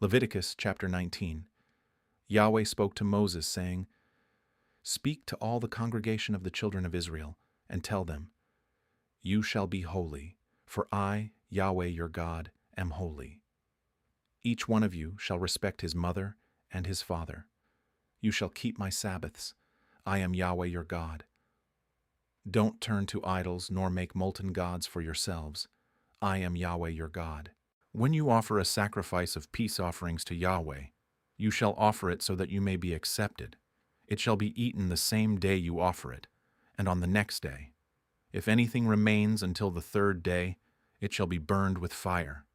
Leviticus chapter 19. Yahweh spoke to Moses, saying, "Speak to all the congregation of the children of Israel, and tell them, You shall be holy, for I, Yahweh your God, am holy. Each one of you shall respect his mother and his father. You shall keep my Sabbaths. I am Yahweh your God. Don't turn to idols nor make molten gods for yourselves. I am Yahweh your God. When you offer a sacrifice of peace offerings to Yahweh, you shall offer it so that you may be accepted. It shall be eaten the same day you offer it, and on the next day. If anything remains until the third day, it shall be burned with fire.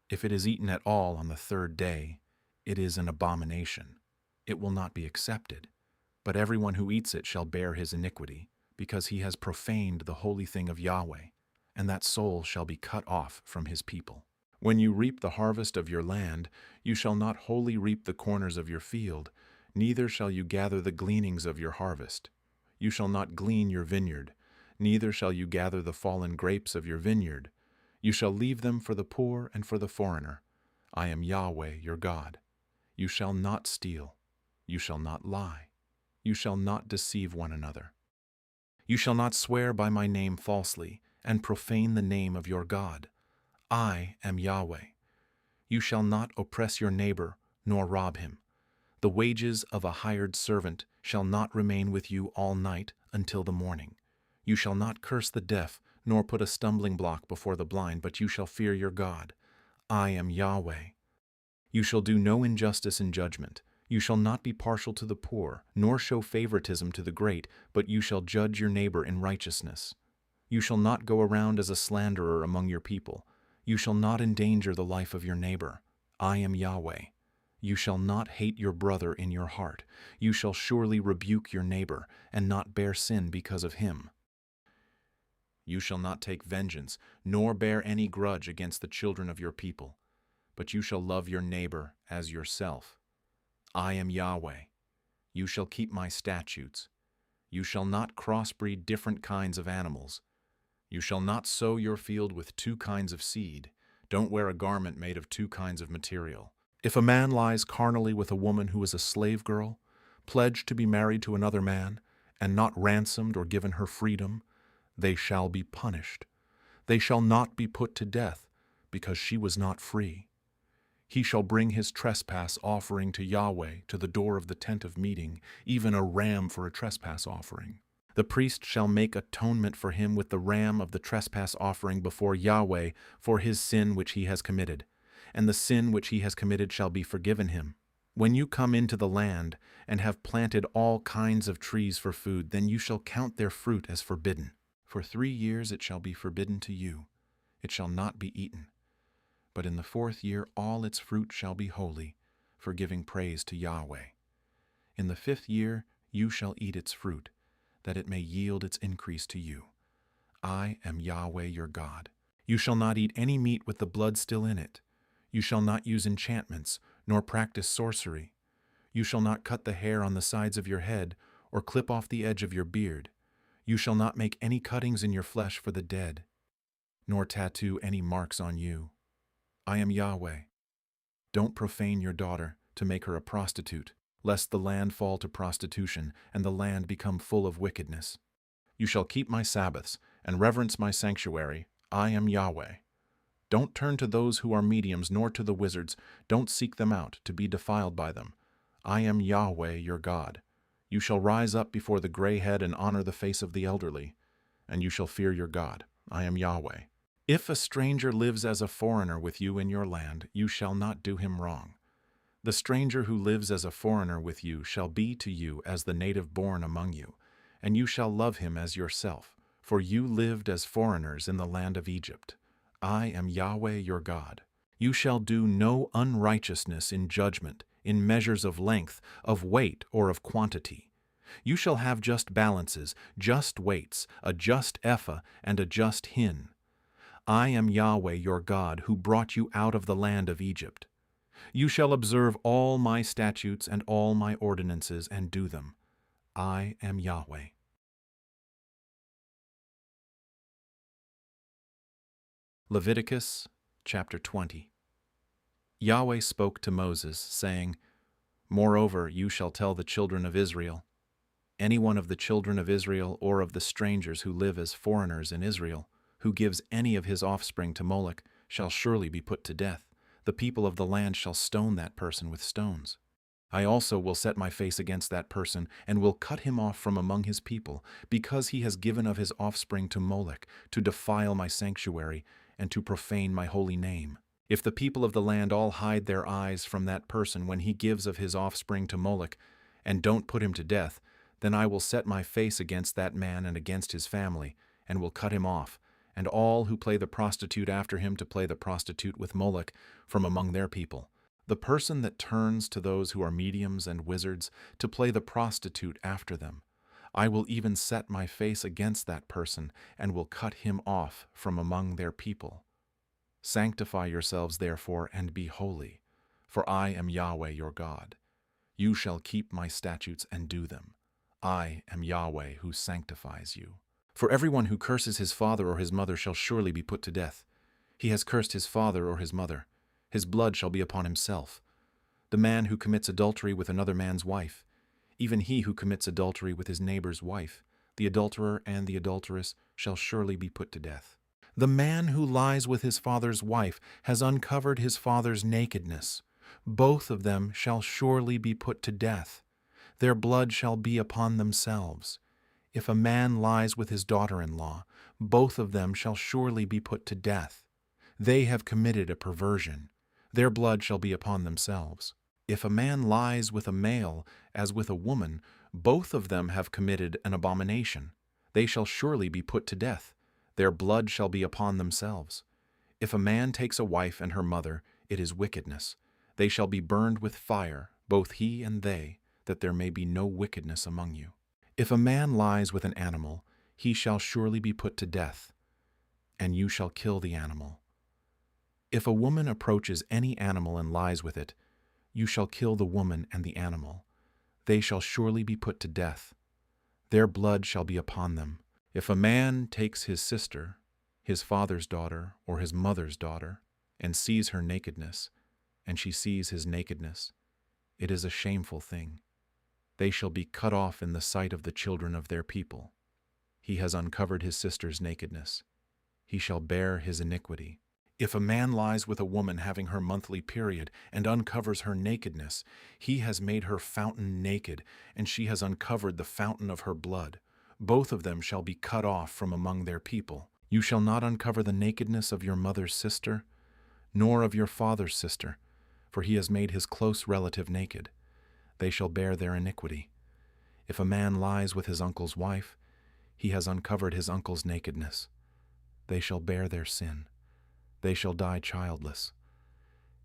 If it is eaten at all on the third day, it is an abomination. It will not be accepted. But everyone who eats it shall bear his iniquity, because he has profaned the holy thing of Yahweh, and that soul shall be cut off from his people. When you reap the harvest of your land, you shall not wholly reap the corners of your field, neither shall you gather the gleanings of your harvest. You shall not glean your vineyard, neither shall you gather the fallen grapes of your vineyard. You shall leave them for the poor and for the foreigner. I am Yahweh your God. You shall not steal. You shall not lie. You shall not deceive one another. You shall not swear by my name falsely, and profane the name of your God. I am Yahweh. You shall not oppress your neighbor, nor rob him. The wages of a hired servant shall not remain with you all night until the morning. You shall not curse the deaf, nor put a stumbling block before the blind, but you shall fear your God. I am Yahweh. You shall do no injustice in judgment. You shall not be partial to the poor, nor show favoritism to the great, but you shall judge your neighbor in righteousness. You shall not go around as a slanderer among your people. You shall not endanger the life of your neighbor. I am Yahweh. You shall not hate your brother in your heart. You shall surely rebuke your neighbor, and not bear sin because of him. You shall not take vengeance, nor bear any grudge against the children of your people, but you shall love your neighbor as yourself. I am Yahweh. You shall keep my statutes. You shall not crossbreed different kinds of animals. You shall not sow your field with two kinds of seed. Don't wear a garment made of two kinds of material. If a man lies carnally with a woman who is a slave girl, pledged to be married to another man, and not ransomed or given her freedom, they shall be punished. They shall not be put to death, because she was not free. He shall bring his trespass offering to Yahweh to the door of the tent of meeting, even a ram for a trespass offering. The priest shall make atonement for him with the ram of the trespass offering before Yahweh for his sin which he has committed, and the sin which he has committed shall be forgiven him. When you come into the land and have planted all kinds of trees for food, then you shall count their fruit as forbidden. For 3 years it shall be forbidden to you. It shall not be eaten. But in the 4th year all its fruit shall be holy, for giving praise to Yahweh. In the 5th year you shall eat its fruit, that it may yield its increase to you. I am Yahweh your God. You shall not eat any meat with the blood still in it. You shall not use enchantments, nor practice sorcery. You shall not cut the hair on the sides of your head, or clip off the edge of your beard. You shall not make any cuttings in your flesh for the dead, nor tattoo any marks on you. I am Yahweh. Don't profane your daughter to make her a prostitute, lest the land fall to prostitution and the land become full of wickedness. You shall keep my Sabbaths and reverence my sanctuary. I am Yahweh. Don't turn to those who are mediums, nor to the wizards. Don't seek them out to be defiled by them. I am Yahweh your God. You shall rise up before the gray head and honor the face of the elderly, and you shall fear your God. I am Yahweh. If a stranger lives as a foreigner with you in your land, you shall not do him wrong. The stranger who lives as a foreigner with you shall be to you as the native born among you, and you shall love him as yourself, for you lived as foreigners in the land of Egypt. I am Yahweh your God. You shall do no unrighteousness in judgment, in measures of length, of weight, or of quantity. You shall have just balances, just weights, a just ephah, and a just hin. I am Yahweh your God, who brought you out of the land of Egypt. You shall observe all my statutes and all my ordinances and do them. I am Yahweh. Leviticus chapter 20. Yahweh spoke to Moses, saying, Moreover, you shall tell the children of Israel, any one of the children of Israel or of the strangers who live as foreigners in Israel, who gives any of his offspring to Moloch, shall surely be put to death. The people of the land shall stone that person with stones. I also will set my face against that person, and will cut him off from among his people, because he has given of his offspring to Moloch, to defile my sanctuary, and to profane my holy name. If the people of the land all hide their eyes from that person when he gives of his offspring to Moloch, and don't put him to death, then I will set my face against that man and against his family, and will cut him off, and all who play the prostitute after him to play the prostitute with Moloch from among their people. The person that turns to those who are mediums and wizards to play the prostitute after them, I will even set my face against that person, and will cut him off from among their people. Sanctify yourselves therefore, and be holy, for I am Yahweh your God. You shall keep my statutes and do them. I am Yahweh who sanctifies you. For everyone who curses his father or his mother shall surely be put to death. He has cursed his father or his mother. His blood shall be upon himself. The man who commits adultery with another man's wife, even he who commits adultery with his neighbor's wife, the adulterer and the adulteress shall surely be put to death. The man who lies with his father's wife has uncovered his father's nakedness. Both of them shall surely be put to death. Their blood shall be upon themselves. If a man lies with his daughter-in-law, both of them shall surely be put to death. They have committed a perversion. Their blood shall be upon themselves. If a man lies with a male as with a woman, both of them have committed an abomination. They shall surely be put to death. Their blood shall be upon themselves. If a man takes a wife and her mother, it is wickedness. They shall be burned with fire, both he and they, that there may be no wickedness among you. If a man lies with an animal, he shall surely be put to death, and you shall kill the animal. If a woman approaches any animal and lies with it, you shall kill the woman and the animal. They shall surely be put to death. Their blood shall be upon them. If a man takes his sister, his father's daughter, or his mother's daughter, and sees her nakedness, and she sees his nakedness, it is a shameful thing. They shall be cut off in the sight of the children of their people. He has uncovered his sister's nakedness. He shall bear his iniquity. If a man lies with a woman having her monthly period and uncovers her nakedness, he has made her fountain naked, and she has uncovered the fountain of her blood. Both of them shall be cut off from among their people. You shall not uncover the nakedness of your mother's sister, nor of your father's sister, for he has made his close relative naked. They shall bear their iniquity. If a man lies with his uncle's wife, he has uncovered his uncle's nakedness. They shall bear their sin. They shall die childless.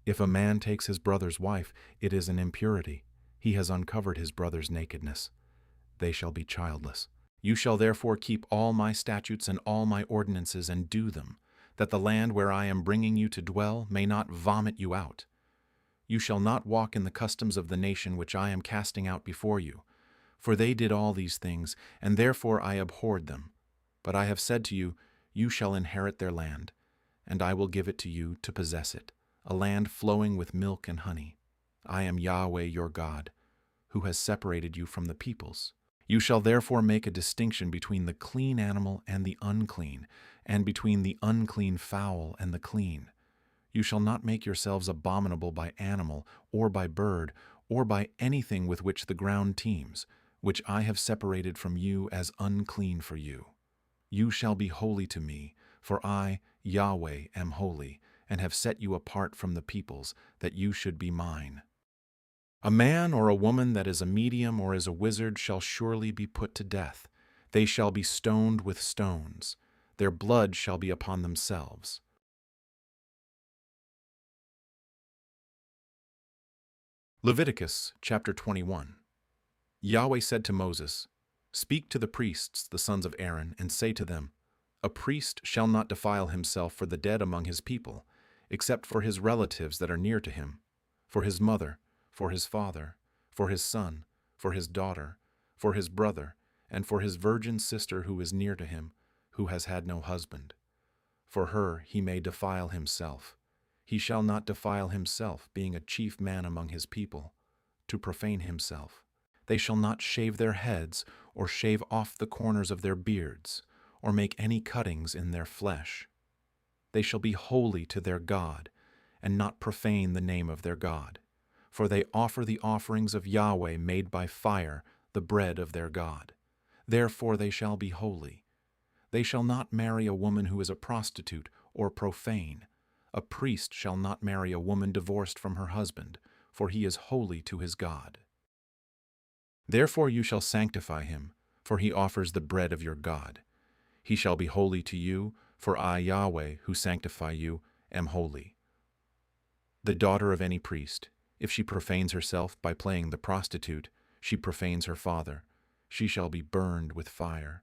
If a man takes his brother's wife, it is an impurity. He has uncovered his brother's nakedness. They shall be childless. You shall therefore keep all my statutes and all my ordinances and do them, that the land where I am bringing you to dwell may not vomit you out. You shall not walk in the customs of the nation which I am casting out before you, for they did all these things, and therefore I abhorred them. But I have said to you, you shall inherit their land, and I will give it to you to possess it, a land flowing with milk and honey. I am Yahweh your God, who has separated you from the peoples. You shall therefore make a distinction between the clean animal and the unclean, and between the unclean fowl and the clean. You shall not make yourselves abominable by animal, or by bird, or by anything with which the ground teems, which I have separated from you as unclean for you. You shall be holy to me, for I, Yahweh, am holy, and have set you apart from the peoples, that you should be mine. A man or a woman that is a medium or is a wizard shall surely be put to death. They shall be stoned with stones. Their blood shall be upon themselves. Leviticus chapter 21. Yahweh said to Moses, Speak to the priests, the sons of Aaron, and say to them, A priest shall not defile himself for the dead among his people, except for his relatives that are near to him, for his mother, for his father, for his son, for his daughter, for his brother, and for his virgin sister who is near to him, who has had no husband. For her he may defile himself. He shall not defile himself, being a chief man among his people, to profane himself. They shall not shave their heads, or shave off the corners of their beards, or make any cuttings in their flesh. They shall be holy to their God, and not profane the name of their God. For they offer the offerings of Yahweh made by fire, the bread of their God. Therefore they shall be holy. They shall not marry a woman who is a prostitute or profane. A priest shall not marry a woman divorced from her husband, for he is holy to his God. Therefore you shall sanctify him, for he offers the bread of your God. He shall be holy to you, for I, Yahweh, who sanctify you, am holy. The daughter of any priest, if she profanes herself by playing the prostitute, she profanes her father. She shall be burned with fire.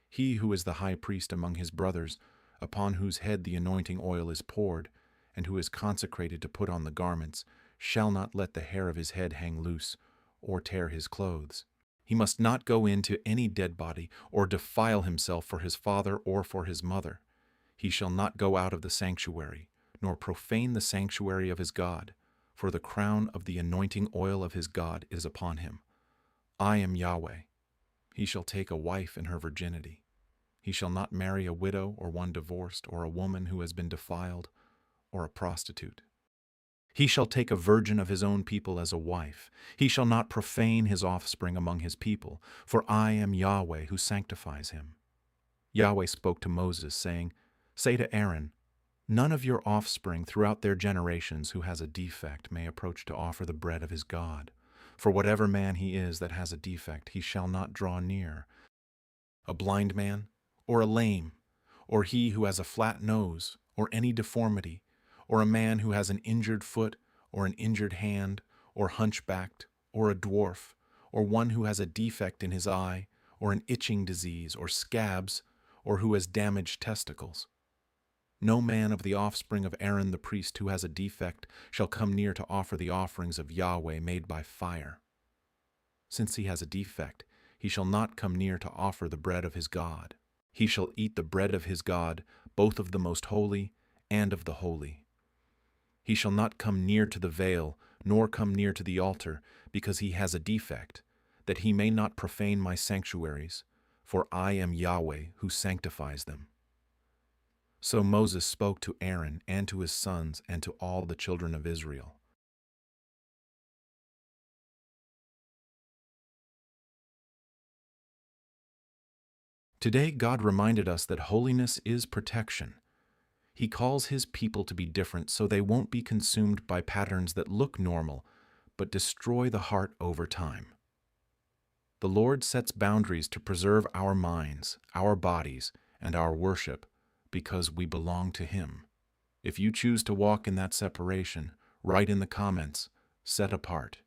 He who is the high priest among his brothers, upon whose head the anointing oil is poured, and who is consecrated to put on the garments, shall not let the hair of his head hang loose, or tear his clothes. He must not go into any dead body, or defile himself for his father or for his mother. He shall not go out of the sanctuary, nor profane the sanctuary of his God, for the crown of the anointing oil of his God is upon him. I am Yahweh. He shall take a wife in her virginity. He shall not marry a widow or one divorced, or a woman who has been defiled, or a prostitute. He shall take a virgin of his own people as a wife. He shall not profane his offspring among his people, for I am Yahweh who sanctifies him. Yahweh spoke to Moses, saying, Say to Aaron, None of your offspring throughout their generations who has a defect may approach to offer the bread of his God. For whatever man he is that has a defect, he shall not draw near. A blind man, or a lame, or he who has a flat nose, or any deformity, or a man who has an injured foot, or an injured hand, or hunchbacked, or a dwarf, or one who has a defect in his eye, or an itching disease, or scabs, or who has damaged testicles. No man of the offspring of Aaron the priest who has a defect shall come near to offer the offerings of Yahweh made by fire. Since he has a defect, he shall not come near to offer the bread of his God. He shall eat the bread of his God, both of the most holy and of the holy. He shall not come near to the veil, nor come near to the altar, because he has a defect, that he may not profane my sanctuaries, for I am Yahweh who sanctifies them. So Moses spoke to Aaron and to his sons and to all the children of Israel. Today, God reminded us that holiness is protection. He calls his people to be different so they won't be consumed by patterns that look normal, but destroy the heart over time. The Lord sets boundaries to preserve our minds, our bodies, and our worship because we belong to him. If you choose to walk in that separation, write in the comments, set apart.